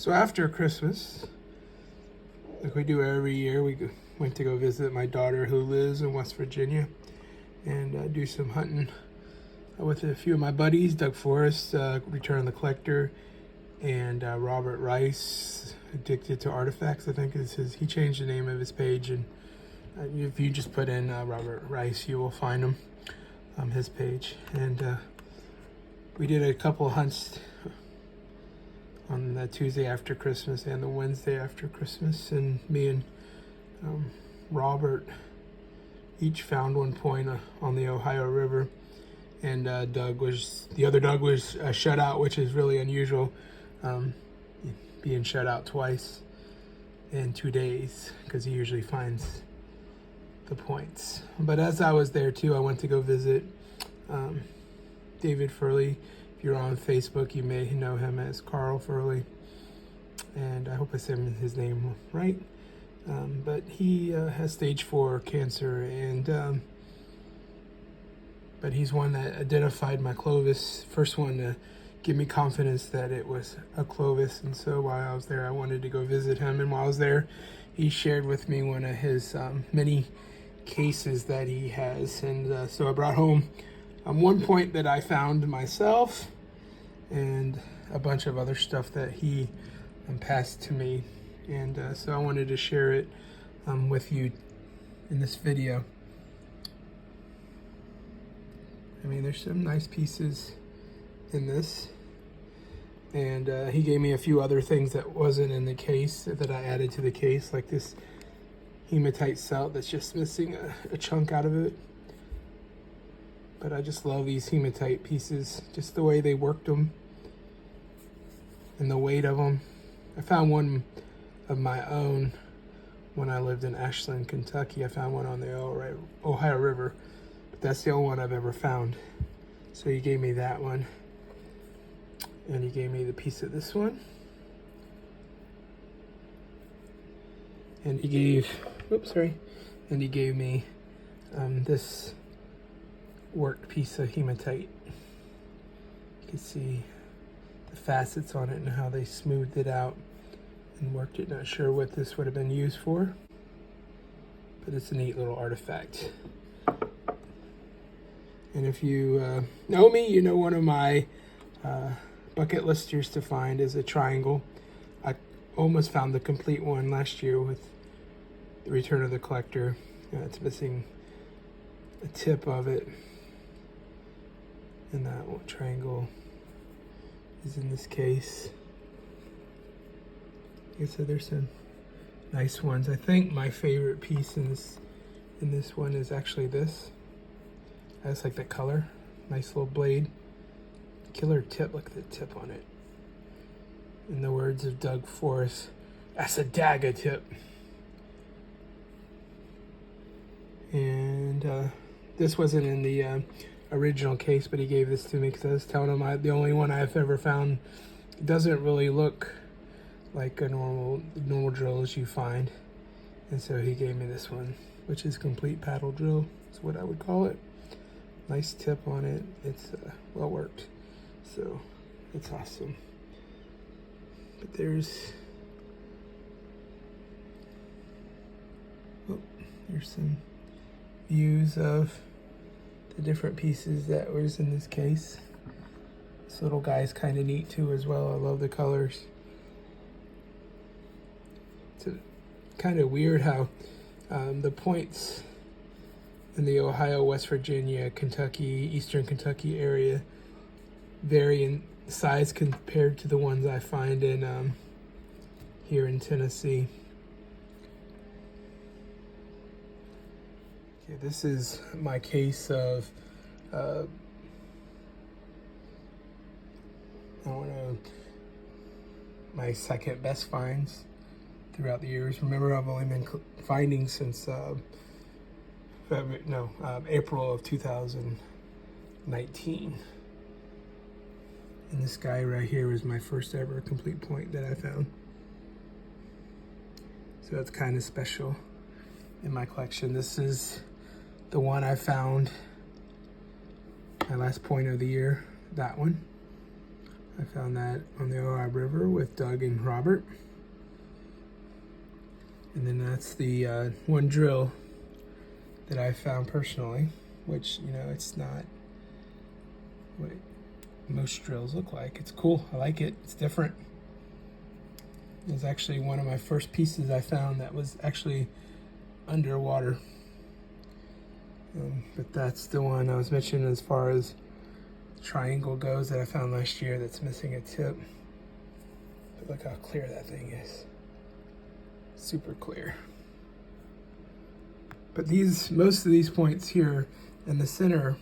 So after Christmas, like we do every year, went to go visit my daughter who lives in West Virginia and do some hunting with a few of my buddies, Doug Forrest, Return of the Collector, and Robert Rice, Addicted to Artifacts, I think is his. He changed the name of his page, and if you just put in Robert Rice, you will find him, his page. And we did a couple hunts on the Tuesday after Christmas and the Wednesday after Christmas, and me and Robert each found one point on the Ohio River, and the other Doug was shut out, which is really unusual, being shut out twice in 2 days, because he usually finds the points. But as I was there too, I went to go visit David Furley. If you're on Facebook, you may know him as Carl Furley, and I hope I said his name right. But he has stage 4 cancer, and but he's one that identified my Clovis, first one to give me confidence that it was a Clovis. And so while I was there, I wanted to go visit him, and while I was there, he shared with me one of his many cases that he has, and so I brought home one point that I found myself and a bunch of other stuff that he passed to me, and so I wanted to share it with you in this video. I mean, there's some nice pieces in this, and he gave me a few other things that wasn't in the case that I added to the case, like this hematite celt that's just missing a chunk out of it. But I just love these hematite pieces, just the way they worked them and the weight of them. I found one of my own when I lived in Ashland, Kentucky. I found one on the Ohio River, but that's the only one I've ever found. So he gave me that one, and he gave me the piece of this one, and he gave, and he gave me this worked piece of hematite. You can see the facets on it and how they smoothed it out and worked it. Not sure what this would have been used for, but it's a neat little artifact. And if you know me, you know one of my bucket listers to find is a triangle. I almost found the complete one last year with the Return of the Collector. It's missing a tip of it, and that triangle is in this case. Like I said, there's some nice ones. I think my favorite piece in this one is actually this. I just like that color. Nice little blade. Killer tip. Look at the tip on it. In the words of Doug Forrest, that's a dagger tip. And this wasn't in the original case, but he gave this to me because I was telling him the only one I've ever found doesn't really look like a normal drill as you find, and so he gave me this one, which is complete paddle drill. Is what I would call it. Nice tip on it. It's well worked, so it's awesome. But there's some views of the different pieces that was in this case. This little guy's kind of neat too as well. I love the colors. It's kind of weird how the points in the Ohio, West Virginia, Kentucky, Eastern Kentucky area vary in size compared to the ones I find in here in Tennessee. Okay, this is my case of my second best finds throughout the years. Remember, I've only been finding since April of 2019. And this guy right here was my first ever complete point that I found. So it's kind of special in my collection. This is the one I found, my last point of the year, that one. I found that on the Ohio River with Doug and Robert. And then that's the one drill that I found personally, which, you know, it's not what most drills look like. It's cool. I like it. It's different. It was actually one of my first pieces I found that was actually underwater. But that's the one I was mentioning as far as triangle goes that I found last year that's missing a tip. But look how clear that thing is. Super clear. But most of these points here in the center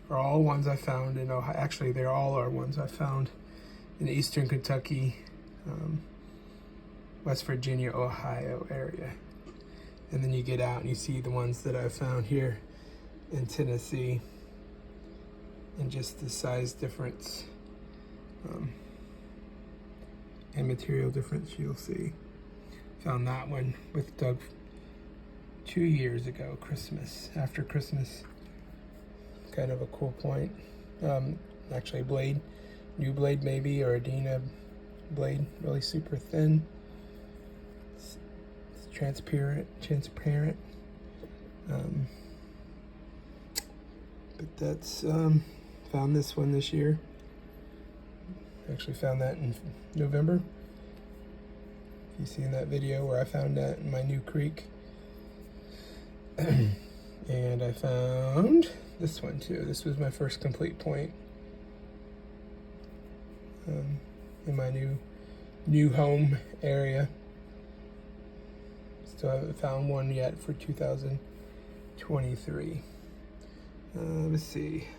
are all ones I found in Ohio. Actually, they all are ones I found in eastern Kentucky, West Virginia, Ohio area. And then you get out and you see the ones that I found here in Tennessee, and just the size difference and material difference you'll see. Found that one with Doug 2 years ago, after Christmas. Kind of a cool point. Actually a blade, new blade maybe, or a Dina blade, really super thin. It's transparent. But that's, found this one this year. Actually found that in November. You seen that video where I found that in my new creek. And I found this one too. This was my first complete point in my new home area. Still haven't found one yet for 2023. Let's see.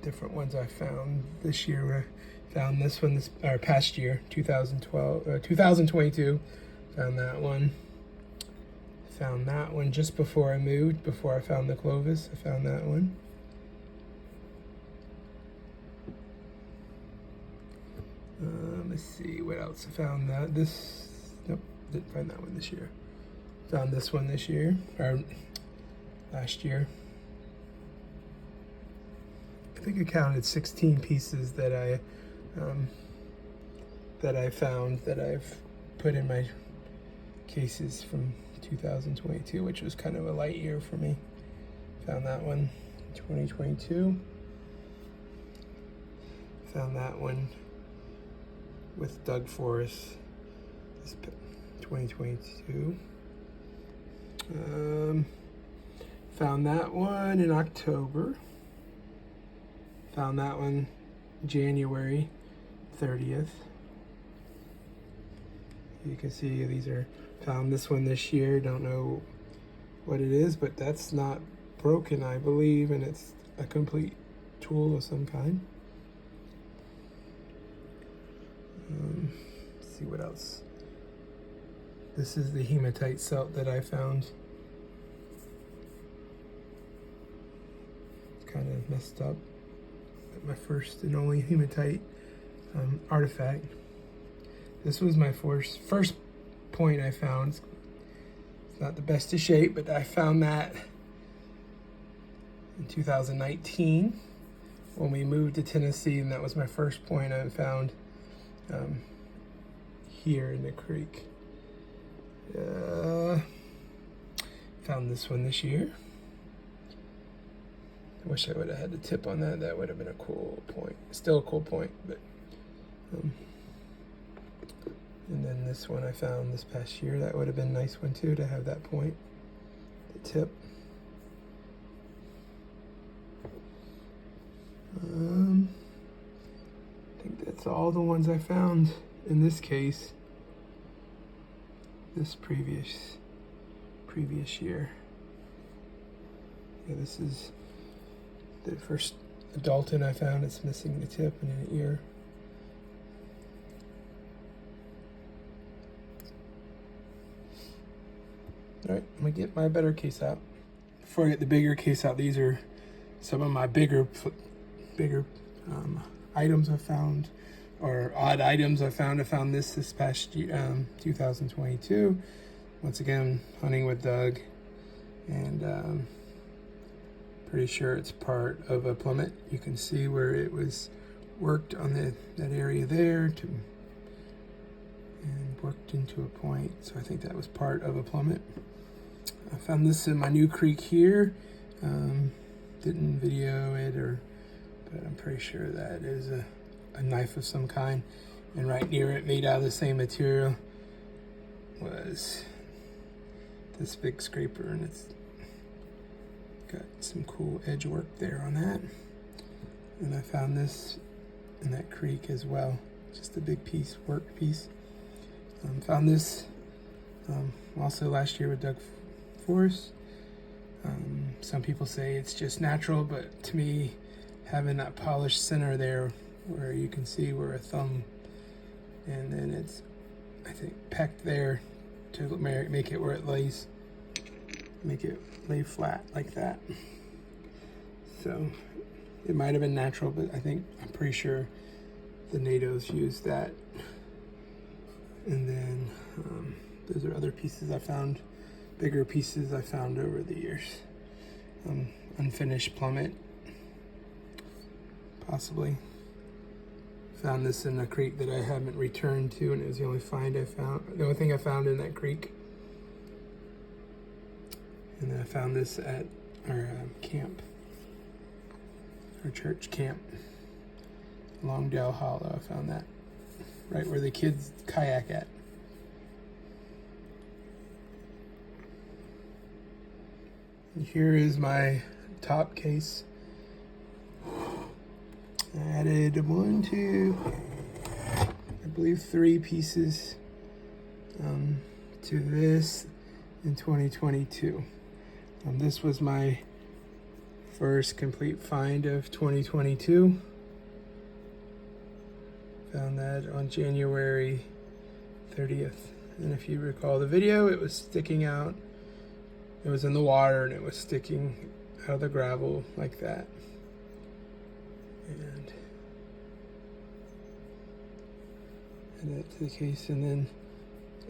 Different ones I found this year. I found this one past year, 2022. Found that one. Found that one just before I moved, before I found the Clovis. I found that one. Let's see what else I found. Nope, didn't find that one this year. Found this one this year, or last year. I think I counted 16 pieces that I found that I've put in my cases from 2022, which was kind of a light year for me. Found that one in 2022. Found that one with Doug Forrest, 2022. Found that one in October. Found that one January 30th. You can see these are, found this one this year. Don't know what it is, but that's not broken, I believe, and it's a complete tool of some kind. Let's see what else. This is the hematite celt that I found. It's kind of messed up. My first and only hematite artifact. This was my first point I found. It's not the best of shape, but I found that in 2019 when we moved to Tennessee, and that was my first point I found here in the creek. Found this one this year. I wish I would have had the tip on that. That would have been a cool point. Still a cool point, but and then this one I found this past year. That would have been a nice one too, to have that point, the tip. I think that's all the ones I found in this case. This previous year. Yeah, this is the first Dalton I found. It's missing the tip and an ear. All right, I'm gonna get my better case out. Before I get the bigger case out, these are some of my bigger items I found, or odd items I found. I found this past year, 2022. Once again, hunting with Doug, and Pretty sure it's part of a plummet. You can see where it was worked on that area there and worked into a point. So I think that was part of a plummet. I found this in my new creek here. Didn't video it, but I'm pretty sure that is a knife of some kind. And right near it, made out of the same material, was this big scraper, and it's got some cool edge work there on that. And I found this in that creek as well, just a big work piece. Found this also last year with Doug Forrest. Some people say it's just natural, but to me, having that polished center there where you can see where a thumb, and then it's, I think, pecked there to make it where it lays, make it lay flat like that. So it might have been natural, but I'm pretty sure the natives used that. And then those are other pieces I found, bigger pieces I found over the years. Unfinished plummet, possibly. Found this in a creek that I haven't returned to, and it was the only find I found, the only thing I found in that creek. And then I found this at our camp, our church camp, Longdale Hollow. I found that right where the kids kayak at. And here is my top case. I added 3 pieces to this in 2022. This was my first complete find of 2022. Found that on January 30th. And if you recall the video, it was sticking out. It was in the water and it was sticking out of the gravel like that. And add that to the case. And then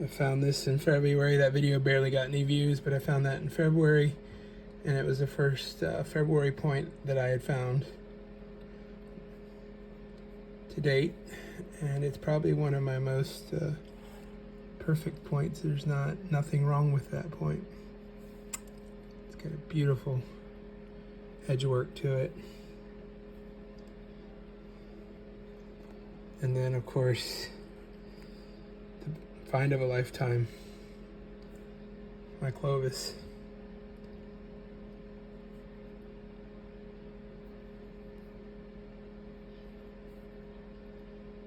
I found this in February. That video barely got any views, but I found that in February, and it was the first February point that I had found to date, and it's probably one of my most perfect points. There's nothing wrong with that point. It's got a beautiful edge work to it. And then, of course, the find of a lifetime, my Clovis.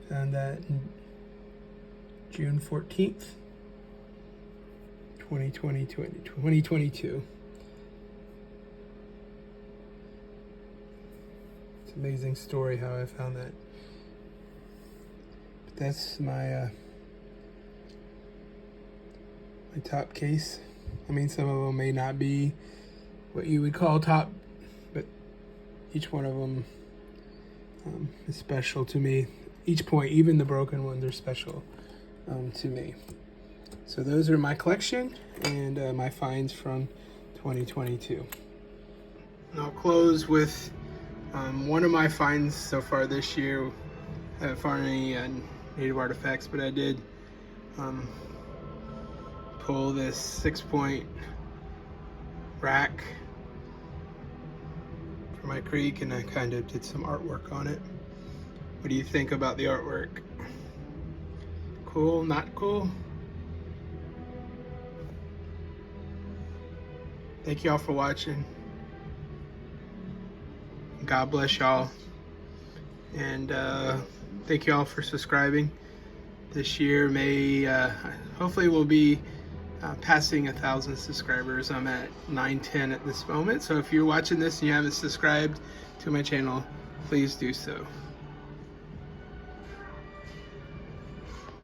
Found that in June 14th, 2022. It's an amazing story how I found that. But that's my my top case. I mean, some of them may not be what you would call top, but each one of them is special to me. Each point, even the broken ones, are special to me. So those are my collection and my finds from 2022. And I'll close with one of my finds so far this year. I haven't found any native artifacts, but I did pull this 6-point rack from my creek, and I kind of did some artwork on it. What do you think about the artwork? Cool? Not cool? Thank y'all for watching. God bless y'all. And thank y'all for subscribing. This year hopefully we'll be passing 1,000 subscribers. I'm at 910 at this moment. So if you're watching this and you haven't subscribed to my channel, please do so.